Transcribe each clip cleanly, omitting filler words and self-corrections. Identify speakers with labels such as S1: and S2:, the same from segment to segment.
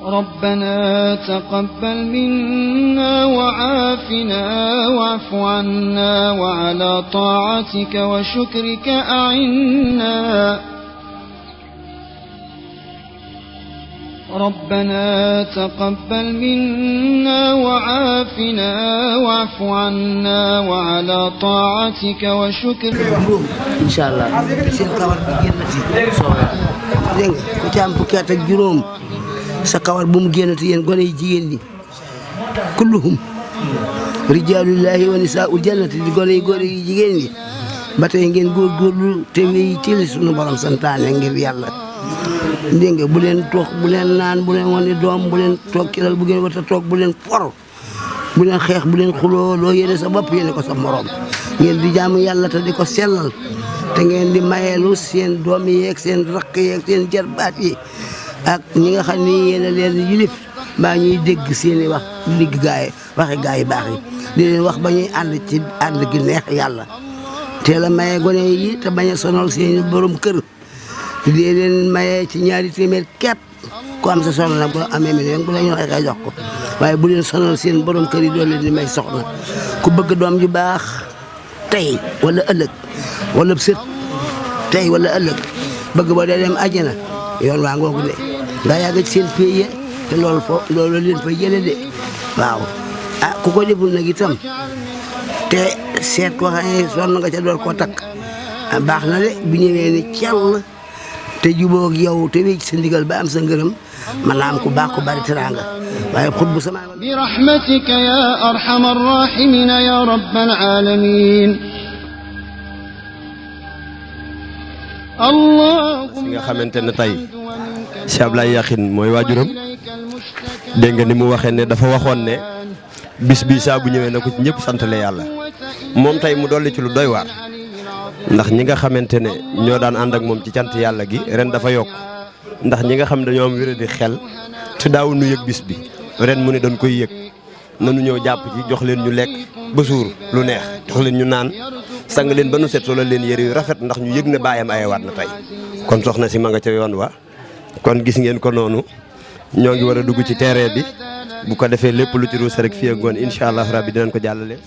S1: ربنا تقبل منا وعافنا واعف عنا وعلى طاعتك وشكرك أعنا ربنا تقبل منا وعافنا واعف عنا وعلى طاعتك وشكرك
S2: إن شاء الله سين كawar bi génnati dégg nga ku ci am fukki at ak juróom sa kawar bu mu génnati yéen gone yi jigéen ñi kulluhum rijaalullahi wa nisaa'ul jannati di gone yi góor yi jigéen ñi ba tey ngeen góorgóorlu te wéy ci li sunu borom santaane ngir yàlla dégg nga bu leen toog bu leen naan bu leen wane doom bu leen toog ci lal bu ngeen war a toog bu leen for bu leen xeex bu leen xuloo loo yéene sa bopp yéene ko sa morom ngeen di jaamu yàlla te di ko sellal te ngeen di mayeelu seen doom yi yeeg seen rakk yeeg seen jarbaat yi ak ñi nga xam ni yéen a leen yilif mbaa ñuy dégg seeni wax ligg gaay waxe gaay yi baax yi di leen wax ba ñuy ànd ci ànd gi neex yàlla teel a maye gone yi te bañ a sonal seeni borom kër di leen maye ci ñaari téeméer képp ku am sa soxna nag bu amee million bu la ñu waxee jox ko waaye bu leen sonal seen borom kër yi doo leen di may soxna ku bëgg doom ju baax tey wala ëllëg wala sët tey wala ëllëg bëgg boo dee dem àjjana yoon waa ngoogu de nga yàgg ci seen pays te loolu leen fay jële de waaw ah ku ko deful nag itam te seet koo xam ne sonn nga ca door koo takk baax na de bu ñëwee ni cell te jubóog yow te wéy ci sa ndigal ba am sa ngërëm mën naa am ku baax ku bari teraanga waaye xut bu sama
S1: bi rahmatika ya arhamar rahimin ya rabbal alamin
S3: si nga xamante ne tey Cheikh Ablaye Yakhine mooy waajuram dégg nga ni mu waxee ne dafa waxoon ne bis bi saa bu ñëwee na ko ci ñëpp santale yàlla moom tey mu dolli ci lu doy waar ndax ñi nga xamante ne ñoo daan ànd ak moom ci cant yàlla gi ren dafa yokk ndax ñi nga xam ne dañoo am wéradi xel te daawu nu yëg bis bi ren mu ne dañ koy yëg nanu ñëw jàpp ci jox leen ñu lekk ba suur lu neex jox leen ñu naan sang leen ba nu set solo leen yëre yu rafet ndax ñu yëg ne baayam ayawaat na tey kon soxna si ma nga ca yoon wa kon gis ngeen ko noonu ñoo ngi war a dugg ci terrain bi bu ko defee lépp lu ci ruus rek fii ak ngoon incha allah rabbi dinañ ko jàllale.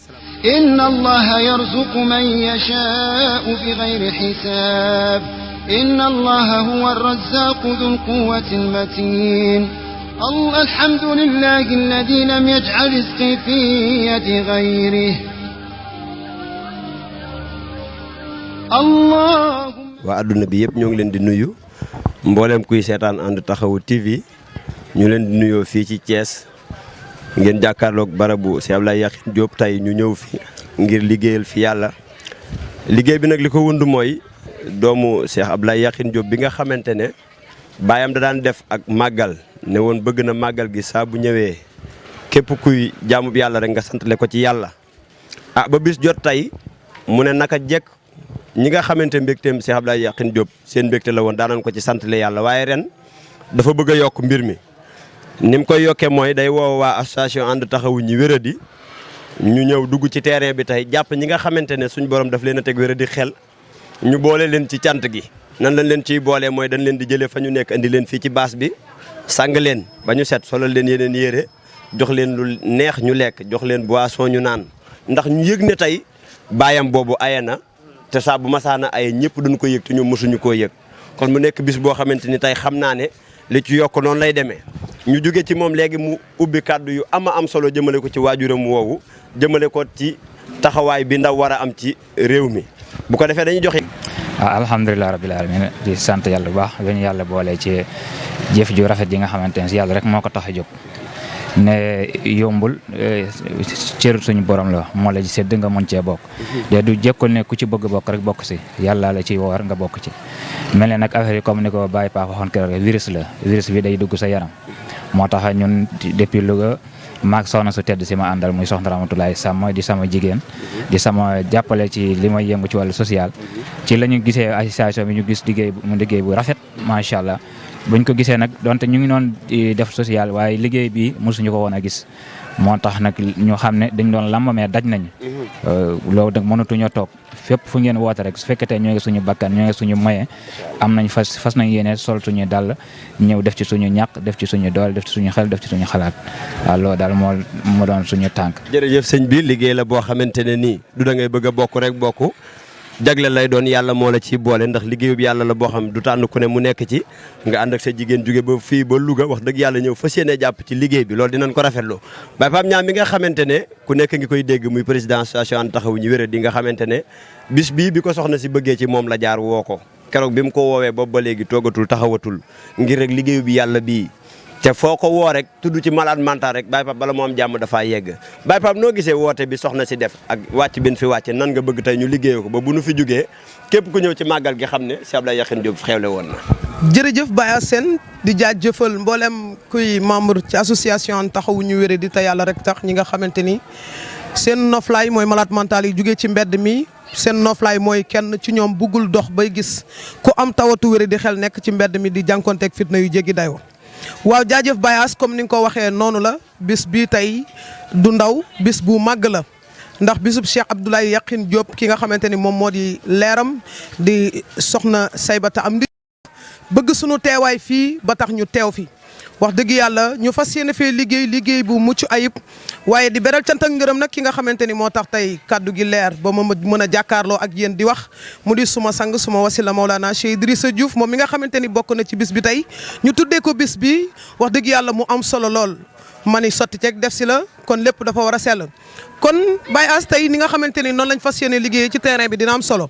S1: inna allaha yarzuqu man yashaa'u bi ghayri hisaab inna allaha huwa ar-razzaaqu dhul quwwati al-matiin alhamdulillahi alladhi lam yaj'al rizqi fi yadi ghayrihi
S3: waa adduna bi yëpp ñoo ngi leen di nuyu mboolem kuy seetaan ànd taxawu TV ñu leen di nuyoo fii ci Thiès ngeen jàkkaarloog barabu Cheikh Ablaye Yakhine Diop tey ñu ñëw fi ngir liggéeyal fi yàlla liggéey bi nag li ko wund mooy doomu Cheikh Ablaye Yakhine Diop bi nga xamante ne baayam da daan def ak màggal ne woon bëgg na màggal gi saa bu ñëwee képp kuy jaamu bi yàlla rek nga santale ko ci yàlla ba bis jot tey mu ne naka jekk ñi nga xamante mbégteem Cheikh Ablaye Yakhine Diop seen mbégte la woon daanañ ko ci santale yàlla waaye ren dafa bëgg a yokk mbir mi ni mu koy yokkee mooy day woo waa association ànd taxawu ñi wéradi ñu ñëw dugg ci terrain bi tey jàpp ñi nga xamante ne suñu borom daf leen a teg wéradi xel ñu boole leen ci cant gi nan lañ leen ciy boolee mooy dañ leen di jëlee fa ñu nekk indi leen fii ci baas bi sang leen ba ñu set solal leen yeneen yére jox leen lu neex ñu lekk jox leen boisson ñu naan ndax ñu yëg ne tey baayam boobu aye na te saa bu masaana aye ñëpp duñ ko yëg te ñoom mosuñu koo yëg kon mu nekk bis boo xamante ni tey xam naa ne li ci yokk noonu lay demee ñu jóge ci moom léegi mu ubbi kàddu yu am solo jëmale ko ci waajuram woowu jëmale ko ci taxawaay bi ndaw war a am ci réew mi bu ko defee dañuy joxe.
S4: alhamdulilah rabbil alamin di sant yàlla bu baax ñu yàlla boole ci jëf ju rafet ji nga xamante ne si yàlla rek moo ko tax a jóg ne yombul cër suñu borom la moo la ci sedd nga mën cee bokk de du jekkul ne ku ci bëgg bokk rek bokk si yàlla la ci war nga bokk ci mel ne nag affaire yi comme ni ko Baye Paa waxoon keroog virus la virus bi day dugg sa yaram moo tax ñun depuis Louga maag soxna su tedd si ma àndal muy soxna Ramatoulaye Sam di sama jigéen di sama jàppale ci li may yëngu ci wàllu social ci la ñu gisee association bi ñu gis liggéey bu rafet macha allah buñ ko gisee nag donte ñu ngi noon def social waaye liggéey bi mosuñu ko woon a gis moo tax nag ñu xam ne dañ doon lamb mais daj nañ loolu nag mënatuñoo toog fépp fu ngeen woote rek su fekkee ñoo ngi suñu bakkan ñoo ngi suñu moyen am nañ fas nañ yéene sol suñu dàll ñëw def ci suñu ñàq def ci suñu doole def ci suñu xel def ci suñu xalaat waaw loolu daal moo doon suñu tànk.
S3: jërëjëf sëñ bi liggéey la boo xamante ne nii du da ngay bëgg a bokk rek bokk jagle lay doon yàlla moo la ci boole ndax liggéeyub yàlla la boo xam du tànn ku ne mu nekk ci nga ànd ak sa jigéen jóge ba fii ba Louga wax dëgg yàlla ñëw fas yéene jàpp ci liggéey bi loolu dinañ ko rafetlu Baye Pape Niang mi nga xamante ne ku nekk ngi koy dégg muy président association And Taxawu ñu wéré di nga xamante ne bis bii bi ko soxna si bëggee ci moom la jaar woo ko keroog bi mu ko woowee boobu ba léegi toogatul taxawatul ngir rek liggéeyu bi yàlla bii te foo ko woo rek tudd ci malade mental rek Baye Pape bala moo am jàmm dafaa yegg Baye Pape noo gisee woote bi soxna si def ak wàcc bin fi wàcce nan nga bëgg tey ñu liggéeyee ko ba bu nu fi jugee képp ku ñëw ci màggal gi xam ne Cheikh Abdoulaye Yakhine Diop xewle woon na.
S5: jërëjëf Baye Assane di jaajëfal mboolem kuy membre ci association And Taxawu ñu wéré di te yàlla rek tax ñi nga xamante ni seen noflaay mooy malade mental yi jugee ci mbedd mi seen noflaay mooy kenn ci ñoom buggul dox bay gis ku am tawatu wéré di xel nekk ci mbedd mi di jànkonteeg fitna yu jéggi dayoo. waaw jaajëf Baye As comme ni nga ko waxee noonu la bis bii tey du ndaw bis bu màgg la ndax bisub Cheikh Abdoulaye Yakhine Diop ki nga xamante ni moom moo di leeram di soxna Saybata am di bëgg sunu teewaay fii ba tax ñu teew fi wax dëgg yàlla ñu fas yéene fee liggéey bu mucc ayib waaye di beral cant ak ngërëm nag ki nga xamante ni moo tax tey kaddu gi leer ba ma mën a jàkkaarloo ak yéen di wax mu di suma sang suma wasila Maulana Cheikh Idrissa Diouf moom mi nga xamante ni bokk na ci bis bi tey ñu tuddee ko bis bi wax dëgg yàlla mu am solo lool ma ni sotti ceeg def si la kon lépp dafa war a sell kon Baye As tey ni nga xamante ni noonu lañ fas yéene liggéey ci terrain bi dina am solo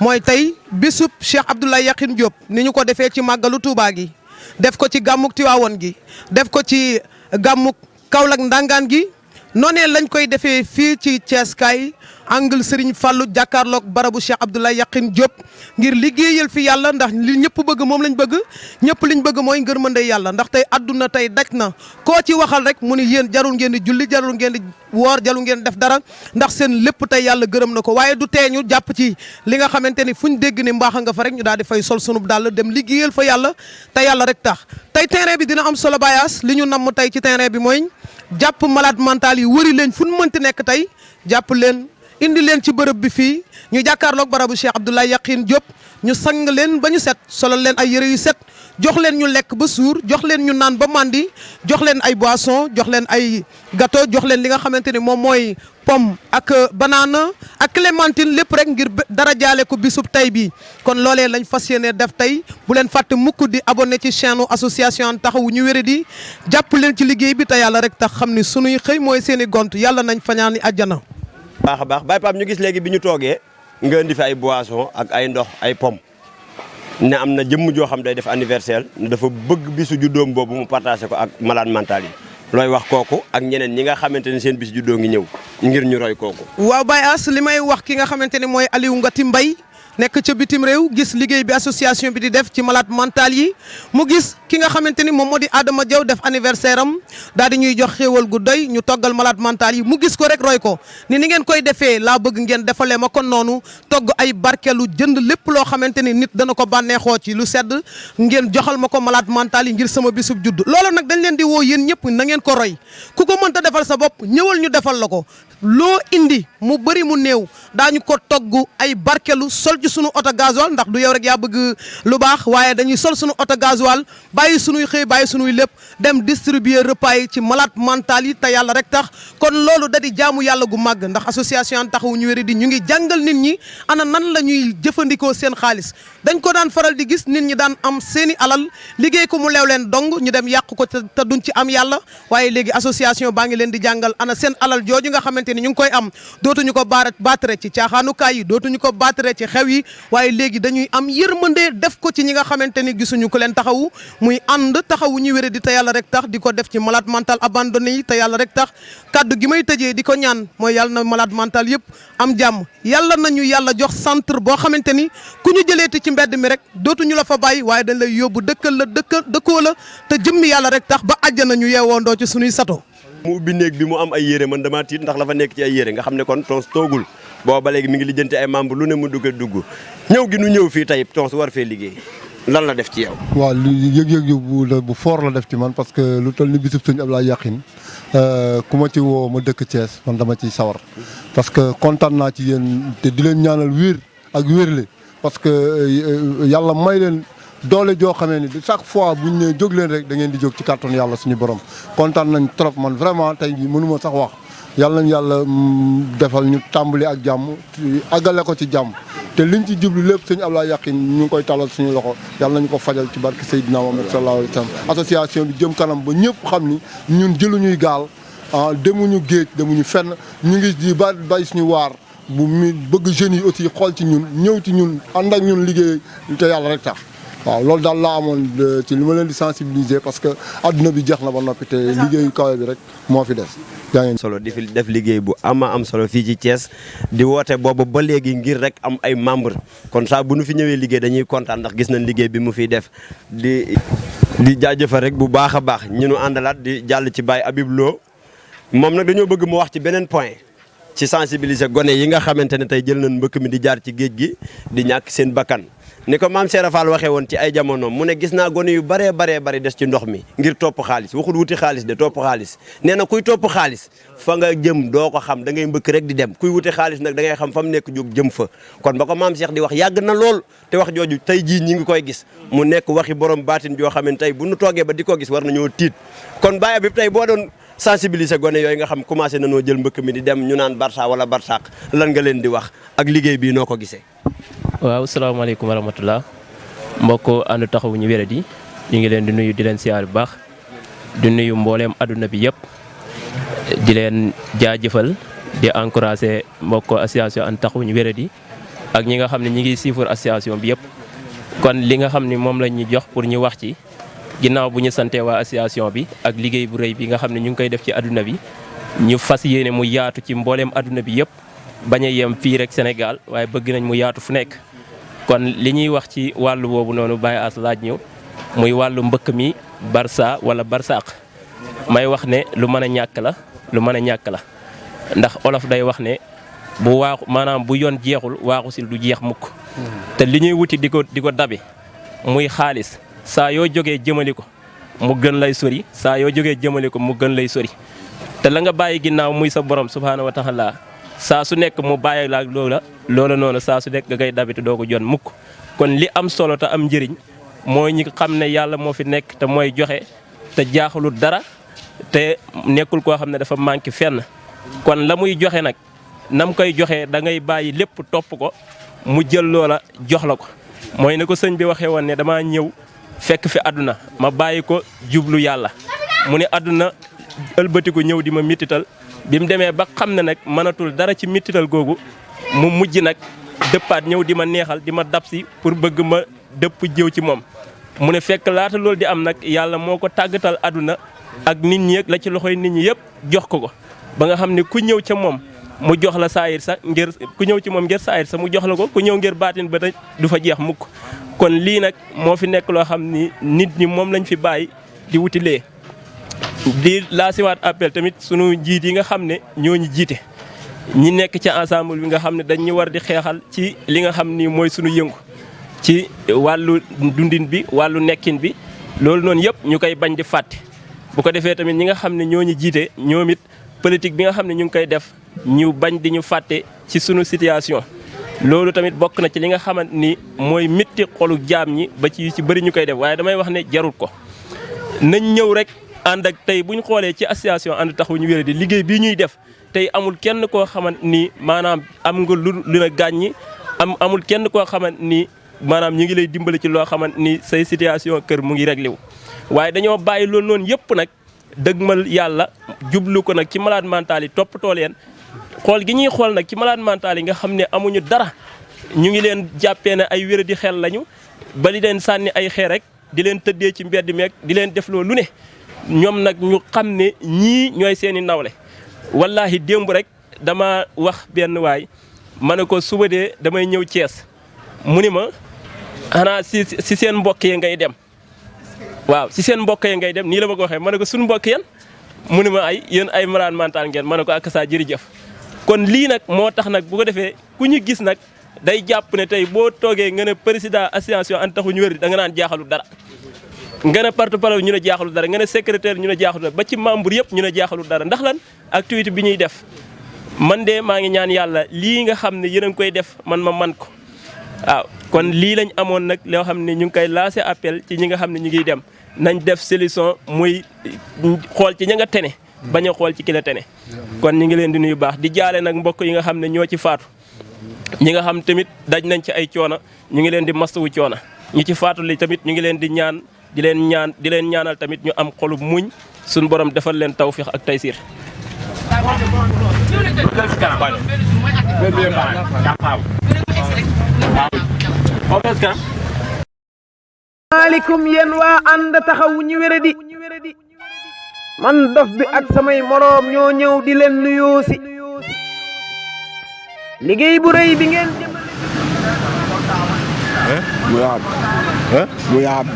S5: mooy tey bisub Cheikh Abdoulaye Yakhine Diop ni ñu ko defee ci màggalu Touba gi def ko ci gàmmuk Tiwaawoon gi def ko ci gàmmuk Kaolack Ndangaan gi noonee lañ koy defee fii ci Thiès kaay angle Serigne Fallou jàkkaarloog barabu Cheikh Abdoulaye Yakhine Diop ngir liggéeyal fi yàlla ndax li ñëpp bëgg moom lañ bëgg ñëpp liñ bëgg mooy ngërmande yàlla ndax tey adduna tey daj na koo ci waxal rek mu ni yéen jarul ngeen di julli jarul ngeen di woor jarul ngeen def dara ndax seen lépp tey yàlla gërëm na ko waaye du tee ñu jàpp ci li nga xamante ni fuñ dégg ni mbaax nga fa rek ñu daal di fay sol sunub dàll dem liggéeyal fa yàlla te yàlla rek tax tey terrain bi dina am solo Baye As li ñu namm tey ci terrain bi mooy jàpp malade mental yi wëri leen fu ñu mënti nekk tey jàpp leen indi leen ci bërëb bi fii ñu jàkkaarloog barabu Cheikh Abdoulaye Yakhine Diop ñu sang leen ba ñu set solal leen ay yëre yu set jox leen ñu lekk ba suur jox leen ñu naan ba mandi jox leen ay boisson jox leen ay gâteau jox leen li nga xamante ni moom mooy pomme ak banana ak clémentine lépp rek ngir dara jaale ko bisub tey bii kon loolee lañ fas yéene def tey bu leen fàtte mukk di abonné ci chaîne association And Taxawu ñu wéré di jàpp leen ci liggéey bi te yàlla rek tax xam ni sunuy xëy mooy seen i gont yàlla nañ fañaani àjjana.
S3: baax a baax Baye Pape ñu gis léegi bi ñu toogee nga indi fi ay boisson ak ay ndox ay pomme ne am na jëmm joo xam day def anniversaire ne dafa bëgg bisu juddoom boobu mu partagé ko ak malade mental yi looy wax kooku ak ñeneen ñi nga xamante ne seen bisu juddoo ngi ñëw ngir ñu roy kooku.
S5: waaw Baye As li may wax ki nga xamante ne mooy Aliou Ngati Mbaye nekk ca bitim réew gis liggéey bi association bi di def ci malade mental yi mu gis ki nga xamante ni moom moo di Adama Diaw def anniversaire am daal di ñuy jox xéewal gu doy ñu toggal malade mental yi mu gis ko rek roy ko ni ngeen koy defee laa bëgg ngeen defalee ma kon noonu togg ay barkeelu jënd lépp loo xamante ni nit dana ko bànneexoo ci lu sedd ngeen joxal ma ko malade mental yi ngir sama bisub judd loolu nag dañ leen di woo yéen ñëpp na ngeen ko roy ku ko mënta defal sa bopp ñëwal ñu defal la ko loo indi mu bëri mu néew daañu ko togg ay barkelu sol ci sunu oto gasoil ndax du yow rek yaa bëgg lu baax waaye dañuy sol sunu oto gasoil bàyyi sunuy xëy bàyyi sunuy lépp dem distribuer repas yi ci malade mental yi te yàlla rek tax kon loolu da di jaamu yàlla gu màgg ndax association And Taxawu ñu wéri di ñu ngi jàngal nit ñi ana nan la ñuy jëfandikoo seen xaalis dañ ko daan faral di gis nit ñi daan am seeni alal liggéey ko mu leew leen dong ñu dem yàq ko te duñ ci am yàlla waaye léegi association baa ngi leen di jàngal ana seen alal jooju nga xamante ni ñu ngi koy am dootuñu ko baatare ci caaxaanukaay yi dootuñu ko baatare ci xew yi waaye léegi dañuy am yërmande def ko ci ñi nga xamante ni gisuñu ko leen taxawu muy ànd taxawu ñu wéré di te yàlla rek tax di ko def ci malade mental abandonné yi te yàlla rek tax kaddu gi may tëjee di ko ñaan mooy yàlla na malade mental yëpp am jàmm yàlla nañu yàlla jox centre boo xamante ni ku ñu jëleeti ci mbedd mi rek dootuñu la fa bàyyi waaye dañ lay yóbbu dëkkoo la te jëmmi yàlla rek tax ba àjjana ñu yeewoondoo ci suñuy sato
S3: mu ubbi néeg bi mu am ay yére man dama tiit ndax la fa nekk ci ay yére nga xam ne kon Tons toogul booba ba léegi mi ngi lijjanti ay membre lu ne mu dugg ñëw gi nu ñëw fii tey Tons war fee liggéey lan la def ci yow.
S6: waaw lu yëg-yëg bu fort la def ci man parce que lu toll ni bisub sëñ Abdoulaye Yakhine ku ma ci woo ma dëkk Thiès man dama ciy sawar parce que kontaan naa ci yéen te di leen ñaanal wér ak wérle parce que yàlla may leen doole joo xamee ni chaque fois bu ñu nee jóg leen rek da ngeen di jóg ci kàttanu yàlla suñu borom kontaan nañ trop man vraiment tey jii mënuma sax wax yàlla nañ yàlla defal ñu tàmbali ak jàmm àggale ko ci jàmm te liñ ci jublu lépp sëñ Ablaye Yakhine ñu ngi koy talal suñu loxo yàlla nañu ko fajal ci barke Seydina Muhammad sallallahu alayhi wa sallam association bi jëm kanam ba ñëpp xam ni ñun jëluñuy gaal demuñu géej demuñu fenn ñu ngi di bay suñu waar bu mi bëgg jeunes yi aussi xool ci ñun ñëw ci ñun ànd ak ñun liggéey te yàlla rek tax waaw loolu daal laa amoon ci li ma leen di sensibiliser parce que adduna bi jeex na ba noppi te liggéeyu kawe bi rek moo fi des. yaa ngi
S3: solo di fi def liggéey bu am solo fii ci Thiès di woote boobu ba léegi ngir rek am ay membre kon saa bu nu fi ñëwee liggéey dañuy kontaan ndax gis nañ liggéey bi mu fiy def di jaajëfal rek bu baax a baax ñu nu àndalaat di jàll ci Baye Habib Lo moom nag dañoo bëgg mu wax ci beneen point ci sensibiliser gone yi nga xamante ne tey jël nañ mbëkk mi di jaar ci géej gi di ñàkk seen bakkan ni ko maam Cheikh Fall waxee woon ci ay jamonoom mu ne gis naa gone yu baree des ci ndox mi ngir topp xaalis waxul wuti xaalis de topp xaalis nee na kuy topp xaalis fa nga jëm doo ko xam da ngay mbëkk rek di dem kuy wuti xaalis nag da ngay xam fa mu nekk jóg jëm fa kon ba ko maam Cheikh di wax yàgg na lool te wax jooju tey jii ñi ngi koy gis mu nekk waxi borom baatin joo xam ne tey bu nu toogee ba di ko gis war nañoo tiit kon Baye bi tey boo doon sensibiliser gone yooyu nga xam commencé nañoo jël mbëkk mi di dem ñu naan Barça wala Barsaq lan nga leen di wax ak liggéey bii noo ko gisee.
S7: waaw salaamaaleykum wa rahmatulah mbokk ànd taxawu ñu wéradi ñu ngi leen di nuyu di leen siyaar bu baax di nuyu mbooleem adduna bi yëpp di leen jaajëfal di encourager mbokk association ànd taxawu ñu wéradi ak ñi nga xam ne ñi ngi siifur association bi yëpp. kon li nga xam ne moom lañ ñu jox pour ñu wax ci ginnaaw bu ñu santee waa association bi ak liggéey bu rëy bi nga xam ne ñu ngi koy def ci adduna bi ñu fas yéene mu yaatu ci mbooleem adduna bi yëpp bañ a yem fii rek Sénégal waaye bëgg nañ mu yaatu fu nekk. kon li ñuy wax ci wàllu boobu noonu Baye As laaj ñu muy wàllu mbëkk mi Barça wala Barsaq may wax ne lu mën a ñàkk la ndax olof day wax ne bu waaxu maanaam bu yoon jeexul waaxu sil du jeex mukk te li ñuy wuti di ko dabi muy xaalis saa yoo jógee jëmali ko mu gën lay sori saa yoo jógee jëmali ko mu gën lay sori te la nga bàyyi ginnaaw muy sa borom subhaanahu wa taala saa su nekk mu bàyyi la ak loola noonu saa su nekk nga koy dabite doo ko jon mukk kon li am solo te am njëriñ mooy ñi xam ne yàlla moo fi nekk te mooy joxe te jaaxalul dara te nekkul koo xam ne dafa manqué fenn kon la muy joxe nag nam koy joxe da ngay bàyyi lépp topp ko mu jël loola jox la ko mooy ne ko sëñ bi waxee woon ne damaa ñëw fekk fi àdduna ma bàyyi ko jublu yàlla mu ne àdduna ëlbatiku ñëw di ma mittital bi mu demee ba xam ne nag mënatul dara ci mittital googu mu mujj nag dëppaat ñëw di ma neexal di ma dab si pour bëgg ma dëpp jëw ci moom mu ne fekk laata loolu di am nag yàlla moo ko tàggatal àdduna ak nit ñi la ci loxoy nit ñi yëpp jox ko ba nga xam ne ku ñëw ca moom mu jox la saayir sax ngir ku ñëw ci moom ngir saayir sax mu jox la ko ku ñëw ngir baatin ba du fa jeex mukk kon lii nag moo fi nekk loo xam ni nit ñi moom lañ fi bàyyi di wutilee di laasiwaat appel tamit sunu njiit yi nga xam ne ñoo ñu jiite ñi nekk ci ensemble bi nga xam ne dañ ñu war di xeexal ci li nga xam ni mooy sunu yëngu ci wàllu dundin bi wàllu nekkin bi loolu noonu yëpp ñu koy bañ di fàtte bu ko defee tamit ñi nga xam ne ñoo ñu jiite ñoom it politique bi nga xam ne ñu ngi koy def ñu bañ di ñu fàtte ci sunu situation loolu tamit bokk na ci li nga xamante ni mooy métti xolu jaam ñi ba ci bëri ñu koy def waaye damay wax ne jarul ko nañ ñëw rek ànd ak tey bu ñu xoolee ci association ànd taxawu ñu wéradi liggéey bii ñuy def tey amul kenn koo xamante ni maanaam am nga lu la gàññi amul kenn koo xamante ni maanaam ñu ngi lay dimbali ci loo xamante ni say situation kër mu ngi réglé wu waaye dañoo bàyyi loolu noonu yëpp nag dëgmal yàlla jublu ko nag ci malade mental yi toppatoo leen xool gi ñuy xool nag ci malade mental yi nga xam ne amuñu dara ñu ngi leen jàppee ne ay wéradi xel lañu ba di leen sànni ay xeer rek di leen tëddee ci mbedd meeg di leen def loolu lu ne ñoom nag ñu xam ne ñii ñooy seeni nawle wallahi démb rek dama wax benn waay ma ne ko suba dee damay ñëw Thiès mu ni ma xanaa si seen mbokk yi ngay dem waaw si seen mbokk yi ngay dem nii la ma ko waxee ma ne ko suñu mbokk yeen mu ni ma ay yéen ay malade mental ngeen ma ne ko ak saa jërëjëf kon lii nag moo tax nag bu ko defee ku ñu gis nag day jàpp ne tey boo toogee nga ne président association ànd taxawu ñu wéradi da nga naan jaaxalu dara nga ne porte-parole ñu ne jaaxalul dara nga ne secrétaire ñu ne jaaxalul dara ba ci membre yëpp ñu ne jaaxalul dara ndax lan activité bi ñuy def man de maa ngi ñaan yàlla lii nga xam ne yéen a ngi koy def man ma man ko waaw kon lii lañ amoon nag loo xam ne ñu ngi koy lancé appel ci ñi nga xam ne ñu ngi dem nañ def solution muy xool ci ña nga tene bañ a xool ci ki la tene kon ñu ngi leen di nuyu baax di jaale nag mbokk yi nga xam ne ñoo ci faatu ñi nga xam tamit daj nañ ci ay coono ñu ngi leen di mastawu coono ñi ci faatu li tamit ñu ngi leen di ñaan di leen ñaanal tamit ñu am xolub muñ suñu borom defal leen tawfiix ak taysiir.
S5: maaleykum yéen waa ànd taxawu ñu wéradi man dof bi ak samay moroom ñoo ñëw di leen nuyoo si liggéey bu rëy bi ngeen
S8: mu yaab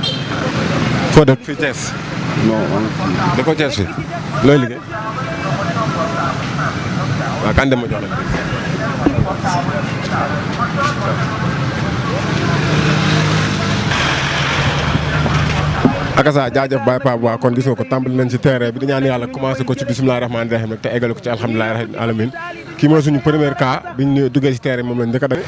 S8: foo dëkk fii Thiès non da ko Thiès fi looy liggéey waaw kan dem ma jox la akasa jaajëf Baye Pape waa kon gis nga ko tàmbali nañ ci terrain bi di ñaan yàlla commencé ko ci bisimilah rahmaani rahim te eggale ko ci alhamdulilah rabbil alamin kii mooy suñu premier cas bi ñu duggee ci terrain moom lañ njëkk a def.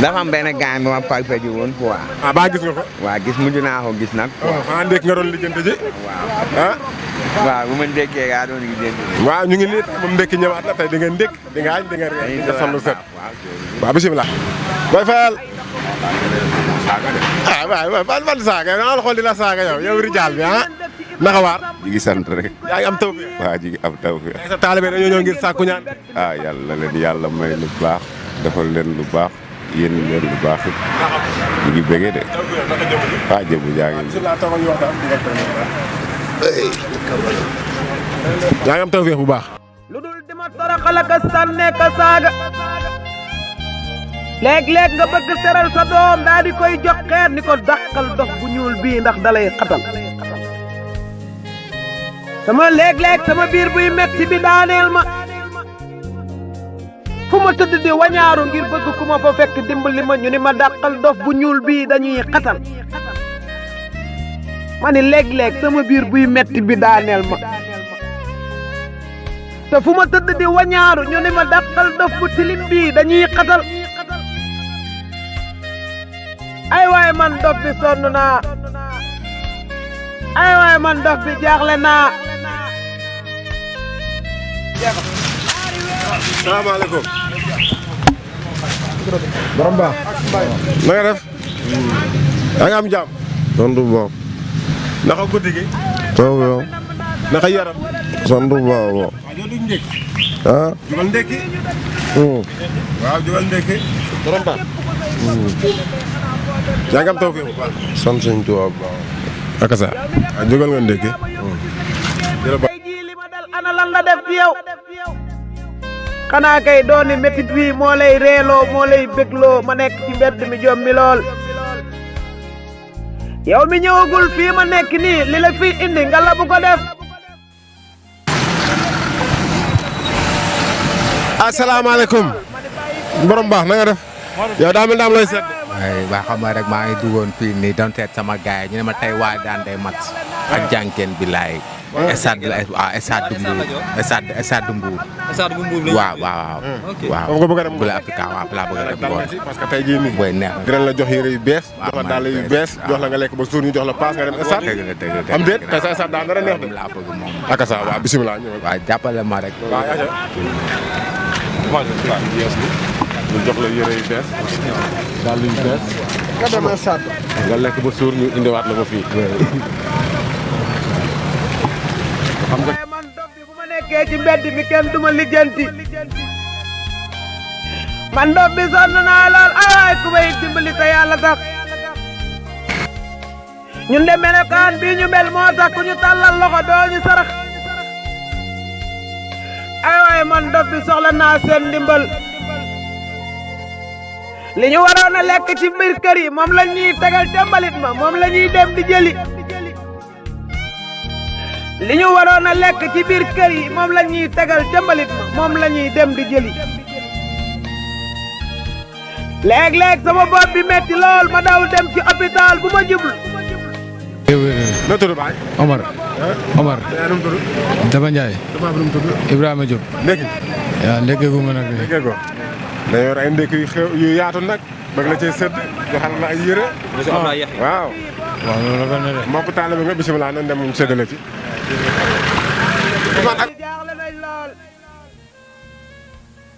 S9: dafa am benn gars bi ma palpé ji woon quoi.
S8: ah baa gis nga ko.
S9: waaw gis mujj naa ko gis nag.
S8: waaw xanaa ndékki nga doon lijjanti ji.
S9: waaw
S8: ah.
S9: waaw bu ma ndékkee yaa doon lijjanti.
S8: waaw ñu ngi nii moom ndékki ñëwaat na tey di nga ndékk di nga añ di nga reer di nga sandu set. waaw bisimilah. Boy Fall. ah waaw ban saaga yow nga xool di la saaga yow rijaal bi ah. naka waar.
S10: ñu ngi sant rek.
S8: yaa ngi am taw bi.
S10: waaw ñu ngi am taw bi.
S8: sa taalibe dañoo ñëw ngir sàkku ñaan.
S10: ah yàlla leen yàlla may lu baax defal leen lu baax yéen leen lu baax it. ñu ngi bëggee de. ah jëmu jaa ngi nii.
S8: yaa ngi am taw bu baax.
S5: lu dul di ma toroxal ak a sànne ka saaga léeg-léeg nga bëgg seral sa doom daa di koy jox xeer ni ko dàqal dof bu ñuul bii ndax dalay xatal sama léeg-léeg sama biir buy metti bi daaneel ma fu ma tëdd di wañaaru ngir bëgg ku ma fa fekk dimbali ma ñu ni ma dàqal dof bu ñuul bii dañuy xatal ma ni léeg-léeg sama biir buy metti bi daaneel ma te fu ma tëdd di wañaaru ñu ni ma dàqal dof bu tilim bii dañuy xatal ay waay man dof bi sonn naa ay waay man dof bi jaaxle naa.
S8: salaamaaleykum. borom baax. na nga def. yaa ngi am jàmm.
S11: sant bu baax.
S8: naka guddi gi.
S11: taw yow.
S8: naka yaram.
S11: sant bu baax waaw. ah.
S8: jugal ndekki. waaw jugal ndekki. borom baax. yaa ngi am taw bi bu baax.
S11: sant suñu tubaab bu baax.
S8: akasa. jugal nga ndekki.
S5: tey jii li ma dal ana lan la def ci yow. xanaa kay dooni métit wi moo lay reeloo moo lay bégloo ma nekk ci mbedd mi jommi lool. yow mi ñëwagul fii ma nekk nii li la fi indi nga la bu ko def.
S8: asalaamaaleykum. borom baax na nga def. yow daa mel daam looy seet.
S9: waaye ba xam nga rek maa ngi duggoon fii nii doon seet sama gars yi ñu ne ma tey waa daan day mat ak jànkeen bi laay. stade bi waaw stade du Mbour. stade bu Mbour. waaw waaw waaw.
S8: foofu nga bëgg a dem
S9: bu la Afrika waaw bu la bëgg a dem bool.
S8: parce que tey jii nii.
S9: booy neex
S8: dinañ la jox yére yu bees. jox la dàll yu bees jox la nga lekk ba suur ñu jox la paas nga dem stade.
S9: dëgg
S8: am déet tey sa stade daa nar a neex de.
S9: laa bëgg moom.
S8: ak sa waaw bisimilah ñëwal.
S9: waaw jàppale ma rek.
S8: waaw yaa ñu jox la yére yu bees. dàll yu bees. nga dem stade. nga lekk ba suur ñu indiwaat la ba fii. xam nga
S5: man dof bi bu ma nekkee ci mbedd mi kenn duma lijjanti man dof bi sonn naa lool ay ku may dimbali te yàlla tax ñun de melokaan bii ñu mel moo tax ku ñu tàllal loxo doo ñu sarax ay waay man dof bi soxla naa seen ndimbal li ñu waroon a lekk ci biir kër yi moom la ñuy tegal ca mbalit ma moom la ñuy dem di jëli li ñu waroon a lekk ci biir kër yi moom la ñuy tegal ca mbalit ma moom la ñuy dem di jëli léeg-léeg sama bopp bi metti lool ma daw dem ci hôpital bu ma jublu
S8: noo tudd baay.
S12: Omar. Omar.
S8: yaa ngi tudd.
S12: Daba Ndiaye.
S8: Daba bu nu mu tudd.
S12: Ibrahima Diop.
S8: ndekki.
S12: waaw ndekkee gu ma nag.
S8: ndekkee ko. da yor ay ndekki yu yaatu nag. bëgg la cee sëdd. joxal la ay yére. waaw.
S12: waaw loolu la ne de.
S8: mbokk taalibe nga bisimilah nañ dem mu séddale ci.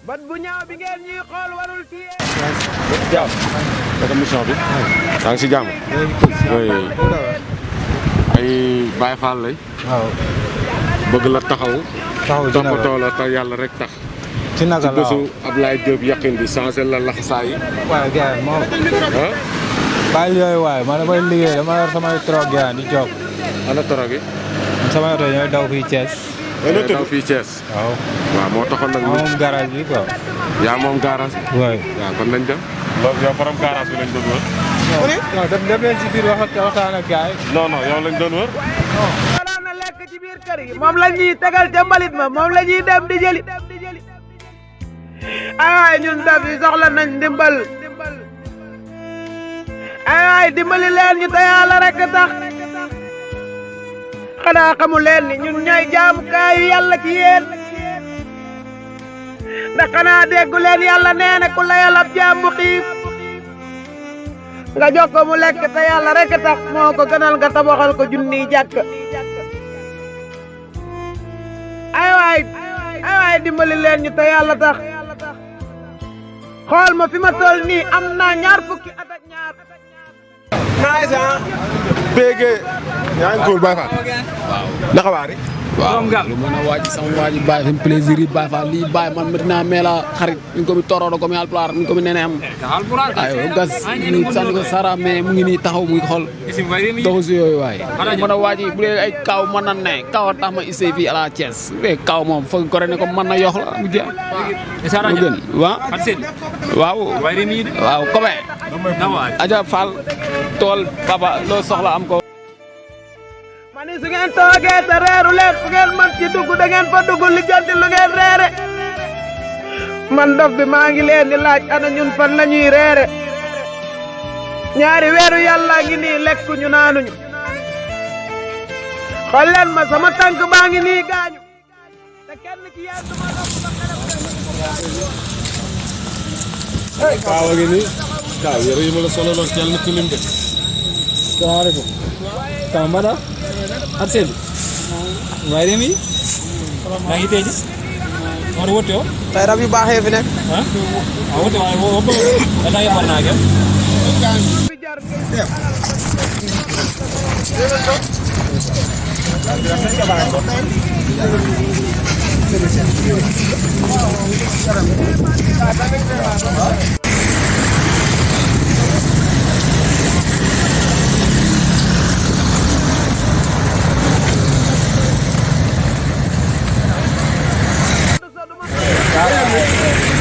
S5: bat bu ñaaw bi ngeen ñuy xool warul ci
S8: jàmm. naka mission bi. yaa ngi si jàmm. ay Baye Fall lay.
S12: waaw.
S8: bëgg la taxaw. toppatoo la te yàlla rek tax.
S12: ci naka la
S8: ci bésu Ablaye Diop Yakhine bi changé la laxasaa yi.
S12: waaye gars yi moom. bàyyi yooyu waaye man damay liggéey dama yor samay troc gars di jóg.
S8: ana troc yi.
S12: samay oto ñooy daw fii Thiès.
S8: ñooy daw fii Thiès.
S12: waaw.
S8: waaw moo taxoon nag.
S12: moom garage bi quoi.
S8: yaa moom garage bi.
S12: waay.
S8: waaw kon nañ dem. loolu yow borom garage bi lañ doon wër.
S12: non dem leen ci biir waxtaan ak gars yi.
S8: non non yow lañ doon wër.
S5: na lekk ci biir kër yi moom la ñuy tegal ca mbalit ma moom la ñuy dem di jëli ay waay ñun daf yi soxla nañ ndimbal ay waay dimbali leen ñu te yàlla rek tax xanaa xamu leen ni ñun ñooy jaamukaayu yàlla ci yéen ndax xanaa déggu leen yàlla nee na ku la yàlla jaam bu xiif nga jox ko mu lekk te yàlla rek tax moo ko gënal nga tabaxal ko junniy jàkk ay waay dimbali leen ñu te yàlla tax xool ma fi ma toll nii am naa 20 at ak ñaar.
S8: naaj ah. béykat yaa ngi tuur Baye Fall. waaw naka waari.
S13: waaw lu mën a waaj sama waaj bàyyi fi plaisir yi Baye Fall lii bàyyi man mit naa meela xarit min komi toroɗo komi alpulaar min komi nene am ay o gas ni sandi ko sara mais mu ngi nii taxaw mu ngi xool doxu si yooyu waay mën a waaji bu dee ay kaw mën na ne kaw a tax ma issey fii à la Thiès bu dee kaw moom foog ko ne ko mën na yox la mu jeex mu gën waaw waaw comme aja Fall tool papa loo soxla am ko
S5: mani su ngeen toogee te reeru leen fu ngeen mën ci dugg da ngeen fa dugg lijjanti lu ngeen reere man dof bi maa ngi leen di laaj ana ñun fan la ñuy reere ñaari weeru yàlla ngi nii lekkuñu naanuñu xool leen ma sama tànk baa ngi nii gaañu te kenn ci yéen du ma dof
S8: kaaw a ngi nii kaaw yére yi ma la solo lool yàlla na tilim de.
S13: salaamaaleykum. Kama Mbada. At Seydou. waaye réew mi. maa ngi tey ji. war a woote woo.
S5: tey rab yu baaxee fi nekk.
S13: ah waaw woote waaye woo bëgg a. da yebal naa kenn.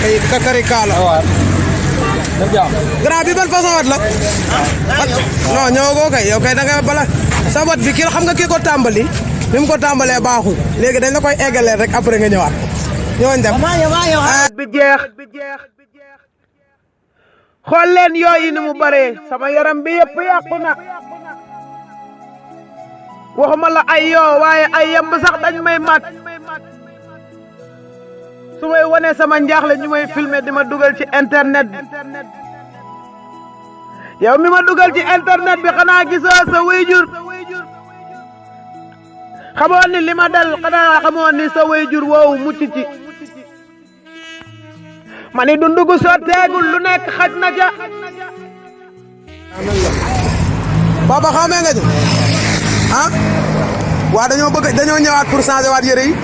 S5: ay kakari kaala grand bi ban façon wat la non ñëwagoo kay yow kay da nga bala sa wat bi kii xam nga kii ko tàmbali bi mu ko tàmbalee baaxul léegi dañ la koy eggalee rek après nga ñëwaat ñooñu dem bi jeex xool leen yooyu ni mu baree sama yaram bi yëpp yàqu na waxuma la ay yoo waaye ay yamb sax dañ may mat su may wane sama njaaxle ñu may filmer di ma dugal ci internet bi yow mi ma dugal ci internet bi xanaa gisoo sa wayjur xamoon ni li ma dal xanaa xamoon ni sa wayjur woowu mucc ci ma ni dundu gu sotteegul lu nekk xaj na ca baba xamee nga ñu ah waa dañoo ñëwaat pour changer waat yére yi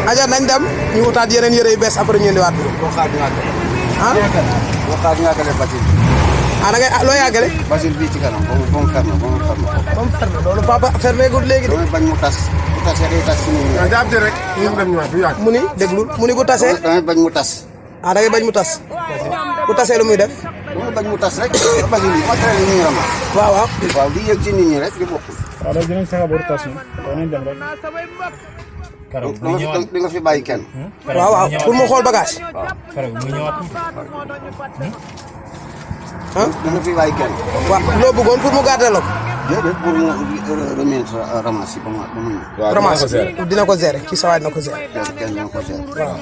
S5: aja nañ dem ñu wutaat yeneen yére yu bees après ñu indiwaat ah
S14: boo xaar ñàkkale Basile.
S5: ah da ngay loo yàggale.
S14: Basile bii ci kanam ba mu ferme.
S5: loolu papa fermé gul léegi de.
S14: damay bañ mu tas bu tasee day tas suñu.
S8: waaw jàpp ci rek ñu dem ñëwaat du yàgg.
S5: mu ni déglul mu ni bu tasee.
S14: damay bañ mu tas.
S5: ah da ngay bañ mu tas. bu tasee lu muy def.
S14: damay bañ mu tas rek. Basile yi matériel yi ñuy ramas.
S5: waaw waaw.
S14: waaw di yëg ci nit ñi rek di bokkul.
S12: waaw loolu dinañ fexe ba rotation dinañ dem rek.
S14: di nga fi bàyyi kenn.
S5: waaw waaw pour mu xool bagage.
S12: waaw keroog mu ñëwaat tuuti.
S5: ah
S14: dana fi bàyyi kenn.
S5: waaw loo bëggoon pour mu gàddee la ko.
S14: déedéet pour mu remettre ramasser ba mu ñëw.
S5: ramasser dina ko gérer kii sa waay dina ko gérer.
S14: kenn dina ko gérer.
S5: waaw.